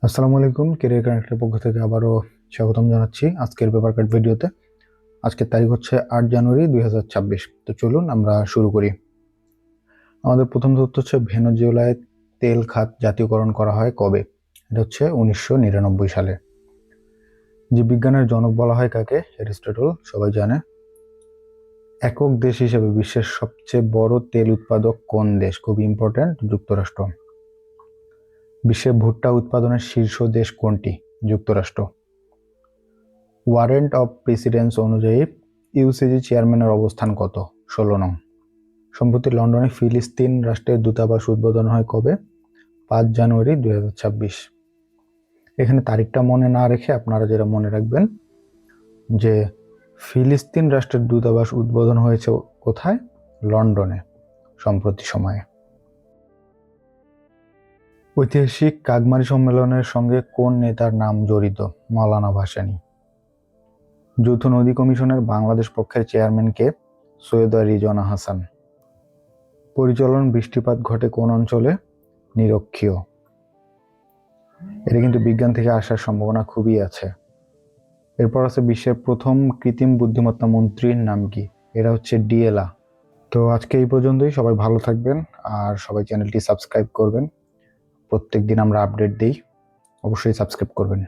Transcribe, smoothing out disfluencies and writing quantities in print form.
আসসালামু আলাইকুম, ক্যারিয়ার কানেক্টের পক্ষ থেকে আবারও স্বাগতম জানাচ্ছি আজকের পেপার কাট ভিডিওতে। আজকের তারিখ হচ্ছে 8 জানুয়ারি 2026। তো চলুন আমরা শুরু করি। আমাদের প্রথম তথ্য হচ্ছে ভেনেজুয়েলায় তেল খাত জাতীয়করণ করা হয় কবে? এটা হচ্ছে 1999 সালে। জীববিজ্ঞানের জনক বলা হয় কাকে? অ্যারিস্টটল, সবাই জানে। একক দেশ হিসেবে বিশ্বের সবচেয়ে বড় তেল উৎপাদক কোন দেশ? খুবই ইম্পর্টেন্ট, যুক্তরাষ্ট্র। বিশ্বে ভুট্টা উৎপাদনের শীর্ষ দেশ কোনটি? যুক্তরাষ্ট্র। ওয়ারেন্ট অফ প্রেসিডেন্স অনুযায়ী ইউসিজি চেয়ারম্যানের অবস্থান কত? 16 নং। সম্প্রতি লন্ডনে ফিলিস্তিন রাষ্ট্রের দূতাবাস উদ্বোধন হয় কবে? 5 জানুয়ারি 2026। এখানে তারিখটা মনে না রেখে আপনারা যেটা মনে রাখবেন যে ফিলিস্তিন রাষ্ট্রের দূতাবাস উদ্বোধন হয়েছে কোথায়? লন্ডনে, সম্প্রতি সময়ে। ঐতিহাসিক কাগমারি সম্মেলনের সঙ্গে কোন নেতার নাম জড়িত? মাওলানা ভাসানী। যৌথ নদী কমিশনের বাংলাদেশ পক্ষের চেয়ারম্যান কে? সৈয়দা রিজওয়ানা হাসান। পরিচলন বৃষ্টিপাত ঘটে কোন অঞ্চলে? নিরক্ষীয়। এটা কিন্তু বিজ্ঞান থেকে আসার সম্ভাবনা খুবই আছে। এরপর আছে বিশ্বের প্রথম কৃত্রিম বুদ্ধিমত্তা মন্ত্রীর নাম কি? এরা হচ্ছে ডিএলা। তো আজকে এই পর্যন্তই। সবাই ভালো থাকবেন আর সবাই চ্যানেলটি সাবস্ক্রাইব করবেন। প্রত্যেক দিন আমরা আপডেট দিই, অবশ্যই সাবস্ক্রাইব করবেন।